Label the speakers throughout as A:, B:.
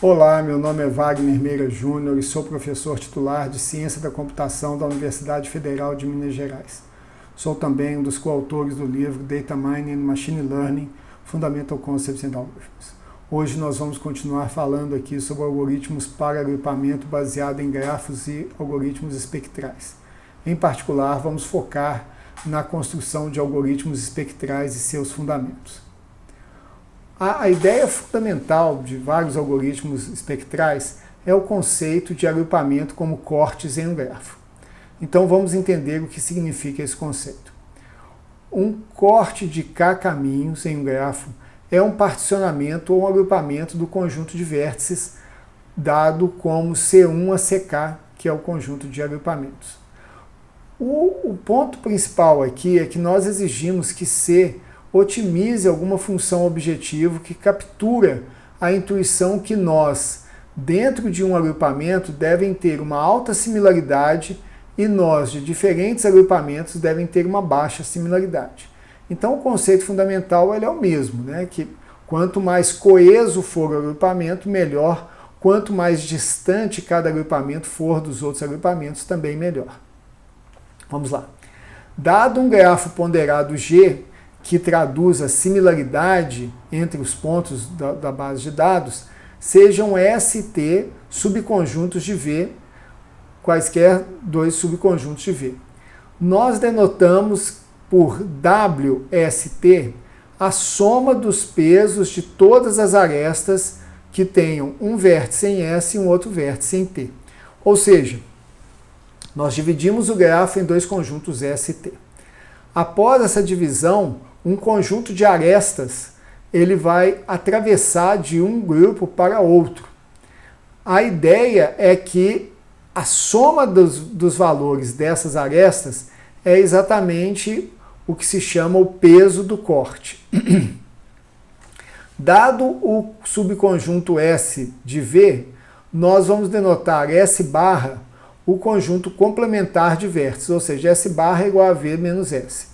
A: Olá, meu nome é Wagner Meira Júnior e sou professor titular de Ciência da Computação da Universidade Federal de Minas Gerais. Sou também um dos coautores do livro Data Mining and Machine Learning, Fundamental Concepts and Algorithms. Hoje nós vamos continuar falando aqui sobre algoritmos para agrupamento baseado em grafos e algoritmos espectrais. Em particular, vamos focar na construção de algoritmos espectrais e seus fundamentos. A ideia fundamental de vários algoritmos espectrais é o conceito de agrupamento como cortes em um grafo. Então vamos entender o que significa esse conceito. Um corte de K caminhos em um grafo é um particionamento ou um agrupamento do conjunto de vértices dado como C1 a CK, que é o conjunto de agrupamentos. O ponto principal aqui é que nós exigimos que C otimize alguma função objetivo que captura a intuição que nós, dentro de um agrupamento, devem ter uma alta similaridade e nós, de diferentes agrupamentos, devem ter uma baixa similaridade. Então, o conceito fundamental ele é o mesmo, né? Que quanto mais coeso for o agrupamento, melhor. Quanto mais distante cada agrupamento for dos outros agrupamentos, também melhor. Vamos lá. Dado um grafo ponderado G, que traduz a similaridade entre os pontos da base de dados, sejam ST subconjuntos de V, quaisquer dois subconjuntos de V. Nós denotamos por WST a soma dos pesos de todas as arestas que tenham um vértice em S e um outro vértice em T. Ou seja, nós dividimos o grafo em dois conjuntos ST. Após essa divisão, um conjunto de arestas ele vai atravessar de um grupo para outro. A ideia é que a soma dos valores dessas arestas é exatamente o que se chama o peso do corte. Dado o subconjunto S de V, nós vamos denotar S barra o conjunto complementar de vértices, ou seja, S barra é igual a V menos S.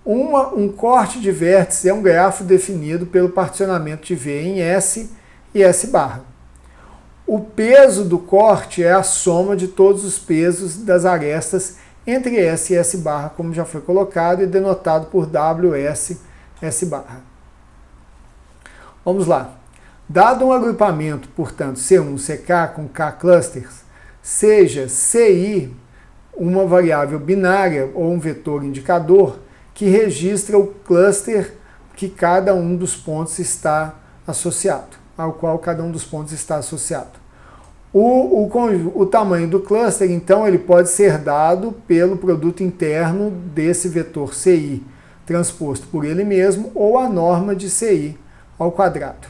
A: Um corte de vértices é um grafo definido pelo particionamento de V em S e S barra. O peso do corte é a soma de todos os pesos das arestas entre S e S barra, como já foi colocado e denotado por WS S barra. Vamos lá. Dado um agrupamento, portanto, C1, CK com K clusters, seja CI uma variável binária ou um vetor indicador, que registra o cluster que cada um dos pontos está associado, ao qual cada um dos pontos está associado. O tamanho do cluster, então, ele pode ser dado pelo produto interno desse vetor CI, transposto por ele mesmo, ou a norma de CI ao quadrado.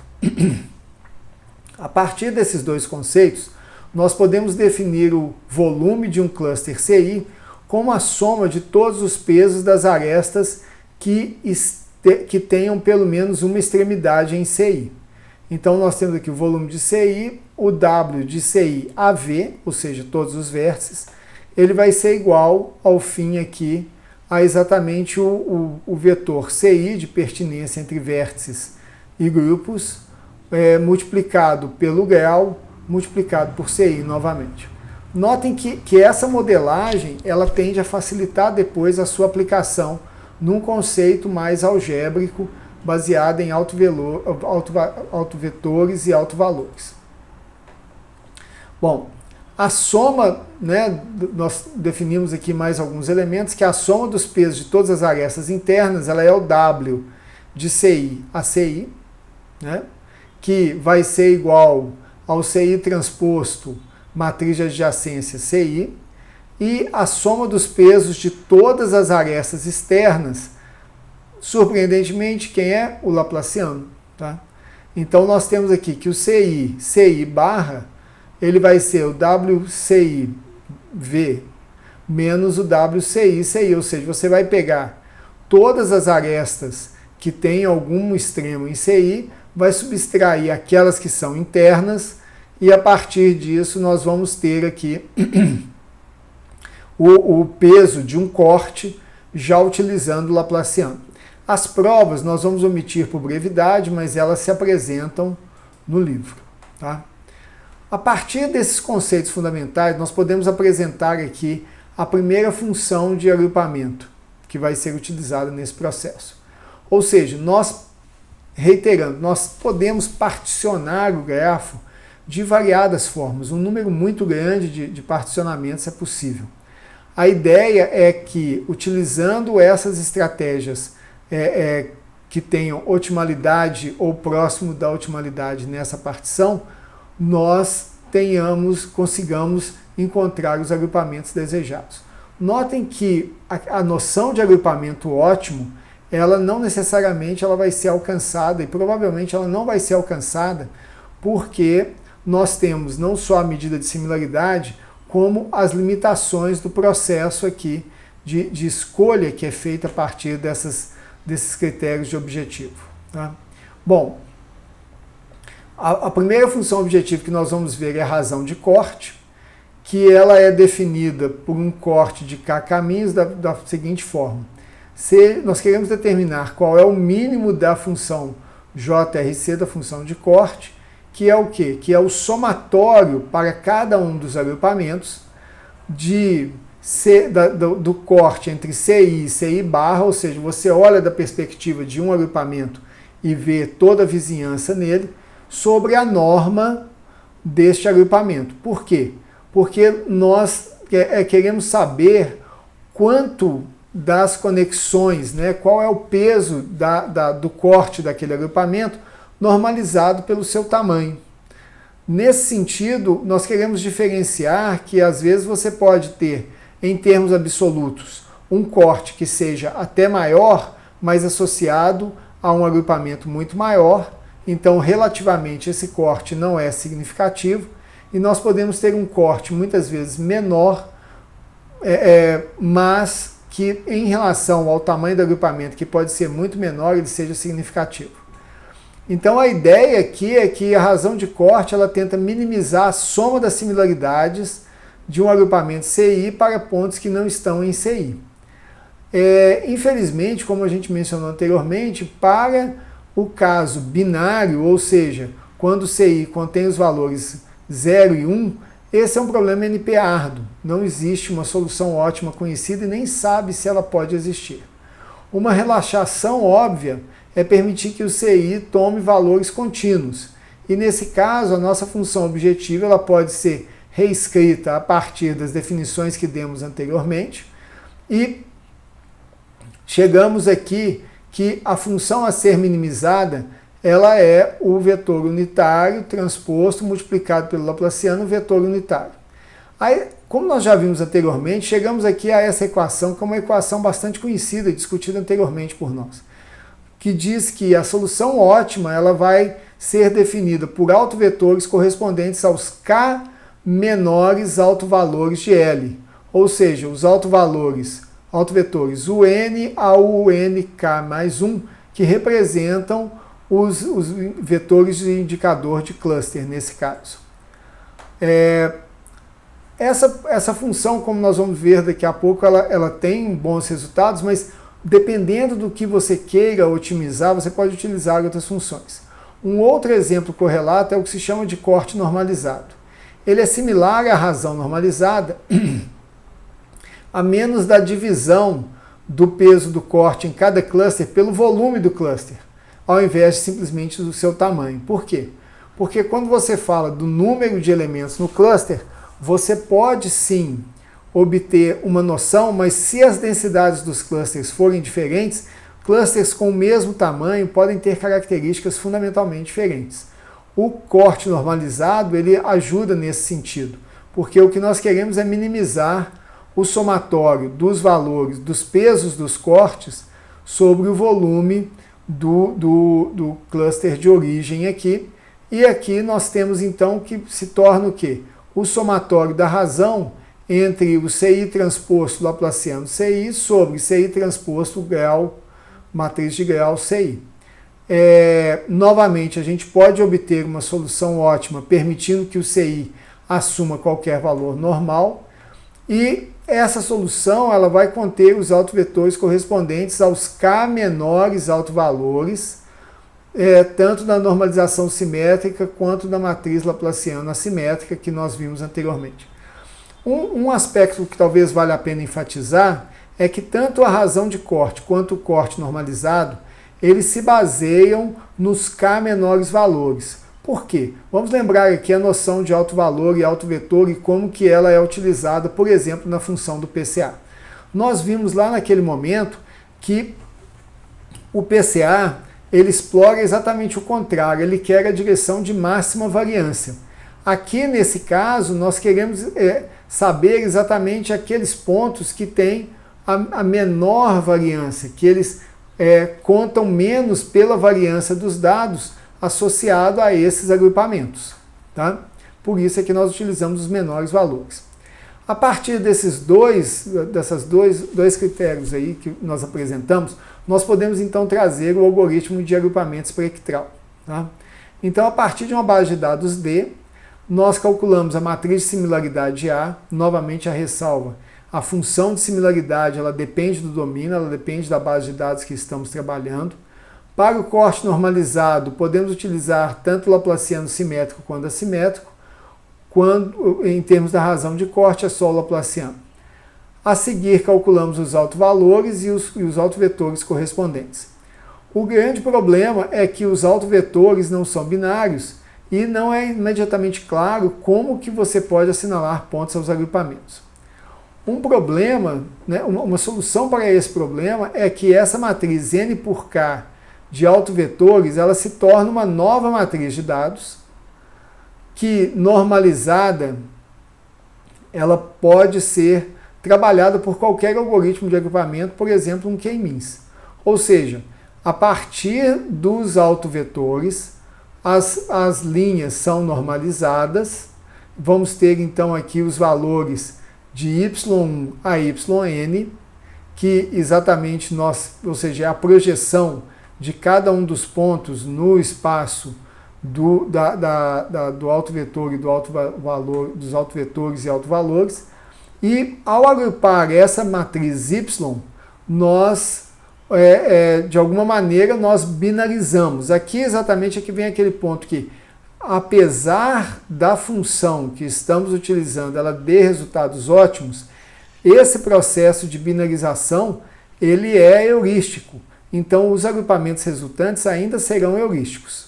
A: A partir desses dois conceitos, nós podemos definir o volume de um cluster CI como a soma de todos os pesos das arestas que tenham pelo menos uma extremidade em CI. Então nós temos aqui o volume de CI, o W de CI a V, ou seja, todos os vértices, ele vai ser igual ao fim aqui a exatamente o vetor CI de pertinência entre vértices e grupos, multiplicado pelo grau, multiplicado por CI novamente. Notem que essa modelagem ela tende a facilitar depois a sua aplicação num conceito mais algébrico, baseado em autovetores e autovalores. Bom, a soma, né, nós definimos aqui mais alguns elementos, que a soma dos pesos de todas as arestas internas ela é o W de CI a CI, né, que vai ser igual ao CI transposto matriz de adjacência CI, e a soma dos pesos de todas as arestas externas, surpreendentemente, quem é? O Laplaciano. Tá? Então nós temos aqui que o CI barra, ele vai ser o WCI V menos o WCI CI, ou seja, você vai pegar todas as arestas que têm algum extremo em CI, vai subtrair aquelas que são internas, e a partir disso nós vamos ter aqui o peso de um corte já utilizando o Laplaciano. As provas nós vamos omitir por brevidade, mas elas se apresentam no livro. Tá? A partir desses conceitos fundamentais, nós podemos apresentar aqui a primeira função de agrupamento que vai ser utilizada nesse processo. Ou seja, reiterando, nós podemos particionar o grafo de variadas formas. Um número muito grande de particionamentos é possível. A ideia é que, utilizando essas estratégias que tenham otimalidade ou próximo da otimalidade nessa partição, nós consigamos encontrar os agrupamentos desejados. Notem que a noção de agrupamento ótimo, ela não necessariamente vai ser alcançada, e provavelmente ela não vai ser alcançada, porque nós temos não só a medida de similaridade, como as limitações do processo aqui de escolha que é feita a partir desses critérios de objetivo. Tá? Bom, a primeira função objetiva que nós vamos ver é a razão de corte, que ela é definida por um corte de k caminhos da seguinte forma. Se nós queremos determinar qual é o mínimo da função JRC, da função de corte, que é o quê? Que é o somatório para cada um dos agrupamentos do corte entre CI e CI barra, ou seja, você olha da perspectiva de um agrupamento e vê toda a vizinhança nele, sobre a norma deste agrupamento. Por quê? Porque nós queremos saber quanto das conexões, né, qual é o peso do corte daquele agrupamento normalizado pelo seu tamanho. Nesse sentido, nós queremos diferenciar que às vezes você pode ter, em termos absolutos, um corte que seja até maior, mas associado a um agrupamento muito maior, então relativamente esse corte não é significativo, e nós podemos ter um corte muitas vezes menor, mas que em relação ao tamanho do agrupamento, que pode ser muito menor, ele seja significativo. Então a ideia aqui é que a razão de corte ela tenta minimizar a soma das similaridades de um agrupamento CI para pontos que não estão em CI. Infelizmente, como a gente mencionou anteriormente, para o caso binário, ou seja, quando o CI contém os valores 0 e 1, esse é um problema NP árduo. Não existe uma solução ótima conhecida e nem sabe se ela pode existir. Uma relaxação óbvia é permitir que o CI tome valores contínuos. E nesse caso, a nossa função objetiva ela pode ser reescrita a partir das definições que demos anteriormente. E chegamos aqui que a função a ser minimizada ela é o vetor unitário transposto multiplicado pelo Laplaciano vetor unitário. Aí, como nós já vimos anteriormente, chegamos aqui a essa equação, que é uma equação bastante conhecida e discutida anteriormente por nós, que diz que a solução ótima ela vai ser definida por autovetores correspondentes aos k menores autovalores de L, ou seja, os autovetores UN ao UNK mais 1, que representam os vetores de indicador de cluster, nesse caso. Essa função, como nós vamos ver daqui a pouco, ela tem bons resultados, mas dependendo do que você queira otimizar, você pode utilizar outras funções. Um outro exemplo correlato é o que se chama de corte normalizado. Ele é similar à razão normalizada, a menos da divisão do peso do corte em cada cluster pelo volume do cluster, ao invés de simplesmente do seu tamanho. Por quê? Porque quando você fala do número de elementos no cluster, você pode sim obter uma noção, mas se as densidades dos clusters forem diferentes, clusters com o mesmo tamanho podem ter características fundamentalmente diferentes. O corte normalizado ele ajuda nesse sentido, porque o que nós queremos é minimizar o somatório dos valores, dos pesos dos cortes sobre o volume do cluster de origem aqui. E aqui nós temos então que se torna o quê? O somatório da razão entre o CI transposto Laplaciano CI sobre CI transposto grau, matriz de grau CI. Novamente, a gente pode obter uma solução ótima, permitindo que o CI assuma qualquer valor normal, e essa solução ela vai conter os autovetores correspondentes aos K menores autovalores tanto da normalização simétrica quanto da matriz laplaciana assimétrica que nós vimos anteriormente. Um aspecto que talvez valha a pena enfatizar é que tanto a razão de corte quanto o corte normalizado, eles se baseiam nos K menores valores. Por quê? Vamos lembrar aqui a noção de alto valor e alto vetor e como que ela é utilizada, por exemplo, na função do PCA. Nós vimos lá naquele momento que o PCA ele explora exatamente o contrário, ele quer a direção de máxima variância. Aqui nesse caso nós queremos saber exatamente aqueles pontos que têm a menor variância, que eles contam menos pela variância dos dados associado a esses agrupamentos. Tá? Por isso é que nós utilizamos os menores valores. A partir desses dois critérios aí que nós apresentamos, nós podemos então trazer o algoritmo de agrupamento espectral. Tá? Então, a partir de uma base de dados D, nós calculamos a matriz de similaridade A, novamente a ressalva. A função de similaridade ela depende do domínio, ela depende da base de dados que estamos trabalhando. Para o corte normalizado, podemos utilizar tanto o laplaciano simétrico quanto assimétrico, quando, em termos da razão de corte, é só o laplaciano. A seguir, calculamos os autovalores e os autovetores correspondentes. O grande problema é que os autovetores não são binários e não é imediatamente claro como que você pode assinalar pontos aos agrupamentos. Um problema, uma solução para esse problema é que essa matriz N por K de autovetores, ela se torna uma nova matriz de dados que, normalizada, ela pode ser trabalhada por qualquer algoritmo de agrupamento, por exemplo, um K-means. Ou seja, a partir dos autovetores, as linhas são normalizadas, vamos ter então aqui os valores de y1 a yn, que exatamente ou seja, é a projeção de cada um dos pontos no espaço do autovetor e do autovalor, dos autovetores e autovalores. E ao agrupar essa matriz y, nós, de alguma maneira, nós binarizamos. Aqui exatamente vem aquele ponto que, apesar da função que estamos utilizando, ela dê resultados ótimos, esse processo de binarização, ele é heurístico. Então, os agrupamentos resultantes ainda serão heurísticos.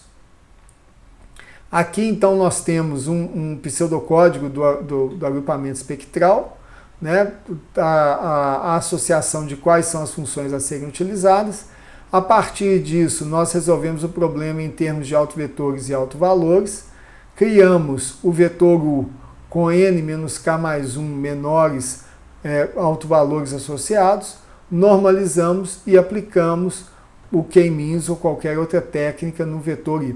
A: Aqui, então, nós temos um pseudocódigo do agrupamento espectral, né? A associação de quais são as funções a serem utilizadas. A partir disso, nós resolvemos o problema em termos de autovetores e autovalores. Criamos o vetor U com n menos k mais 1 menores autovalores associados, normalizamos e aplicamos o K-means ou qualquer outra técnica no vetor y.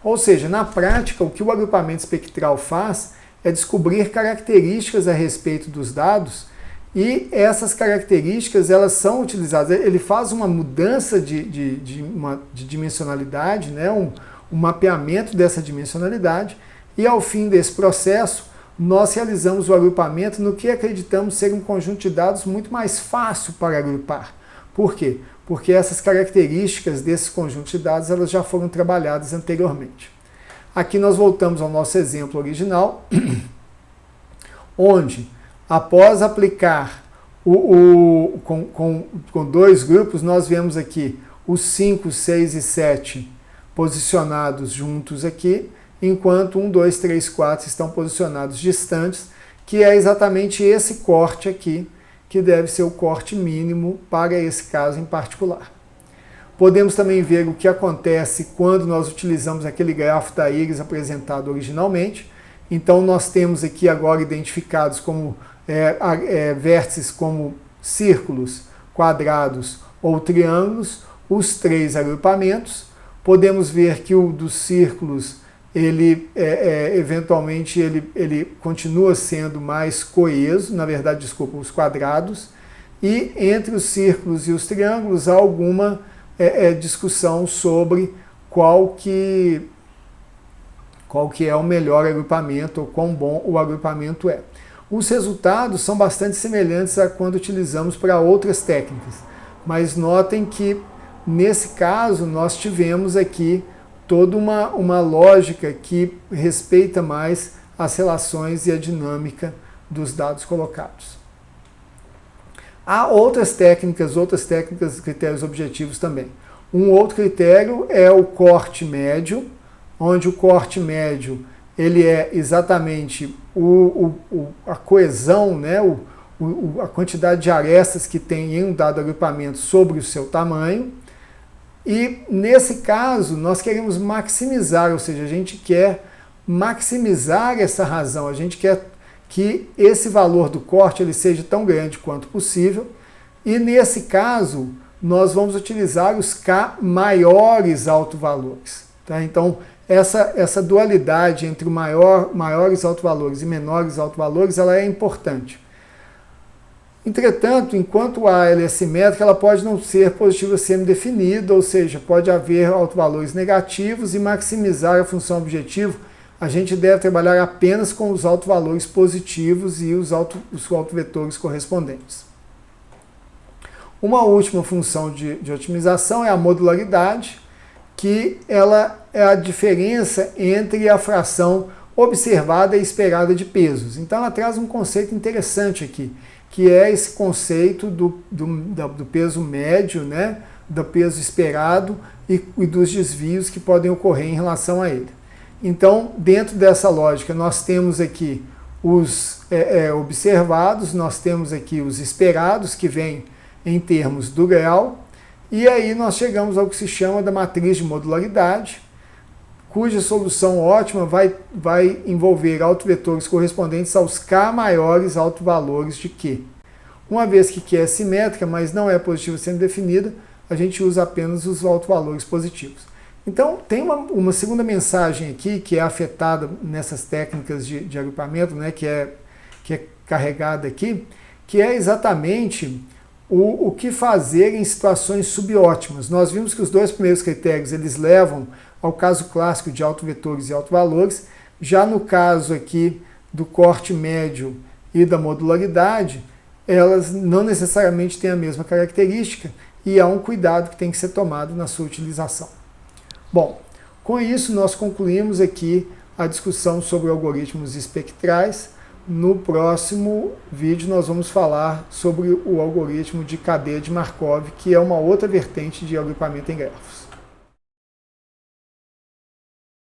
A: Ou seja, na prática, o que o agrupamento espectral faz é descobrir características a respeito dos dados e essas características elas são utilizadas. Ele faz uma mudança de dimensionalidade, né? um mapeamento dessa dimensionalidade e ao fim desse processo nós realizamos o agrupamento no que acreditamos ser um conjunto de dados muito mais fácil para agrupar. Por quê? Porque essas características desse conjunto de dados elas já foram trabalhadas anteriormente. Aqui nós voltamos ao nosso exemplo original, onde, após aplicar com dois grupos, nós vemos aqui os 5, 6 e 7 posicionados juntos aqui, enquanto 1, 2, 3, 4 estão posicionados distantes, que é exatamente esse corte aqui, que deve ser o corte mínimo para esse caso em particular. Podemos também ver o que acontece quando nós utilizamos aquele grafo da Iris apresentado originalmente. Então nós temos aqui agora identificados como vértices como círculos, quadrados ou triângulos, os três agrupamentos. Podemos ver que o dos círculos, ele eventualmente ele continua sendo mais coeso, na verdade, desculpa, os quadrados, e entre os círculos e os triângulos há alguma discussão sobre qual que é o melhor agrupamento ou quão bom o agrupamento é. Os resultados são bastante semelhantes a quando utilizamos para outras técnicas, mas notem que nesse caso, nós tivemos aqui toda uma lógica que respeita mais as relações e a dinâmica dos dados colocados. Há outras técnicas, critérios objetivos também. Um outro critério é o corte médio, onde o corte médio ele é exatamente a coesão, né, a quantidade de arestas que tem em um dado agrupamento sobre o seu tamanho. E nesse caso nós queremos maximizar, ou seja, a gente quer maximizar essa razão, a gente quer que esse valor do corte ele seja tão grande quanto possível, e nesse caso nós vamos utilizar os K maiores autovalores. Tá? Então essa dualidade entre maiores autovalores e menores autovalores ela é importante. Entretanto, enquanto A ela é simétrica, ela pode não ser positiva semi-definida, ou seja, pode haver autovalores negativos, e maximizar a função objetivo a gente deve trabalhar apenas com os autovalores positivos e os autovetores correspondentes. Uma última função de otimização é a modularidade, que ela é a diferença entre a fração observada e esperada de pesos. Então ela traz um conceito interessante aqui, que é esse conceito do peso médio, né, do peso esperado e dos desvios que podem ocorrer em relação a ele. Então, dentro dessa lógica, nós temos aqui os observados, nós temos aqui os esperados, que vêm em termos do grau, e aí nós chegamos ao que se chama da matriz de modularidade, cuja solução ótima vai envolver autovetores correspondentes aos K maiores autovalores de Q. Uma vez que Q é simétrica, mas não é positiva sendo definida, a gente usa apenas os autovalores positivos. Então, tem uma segunda mensagem aqui que é afetada nessas técnicas de agrupamento, né, que é carregada aqui, que é exatamente o que fazer em situações subótimas. Nós vimos que os dois primeiros critérios eles levam ao caso clássico de autovetores e autovalores. Já no caso aqui do corte médio e da modularidade, elas não necessariamente têm a mesma característica e há um cuidado que tem que ser tomado na sua utilização. Bom, com isso nós concluímos aqui a discussão sobre algoritmos espectrais. No próximo vídeo nós vamos falar sobre o algoritmo de cadeia de Markov, que é uma outra vertente de agrupamento em grafos.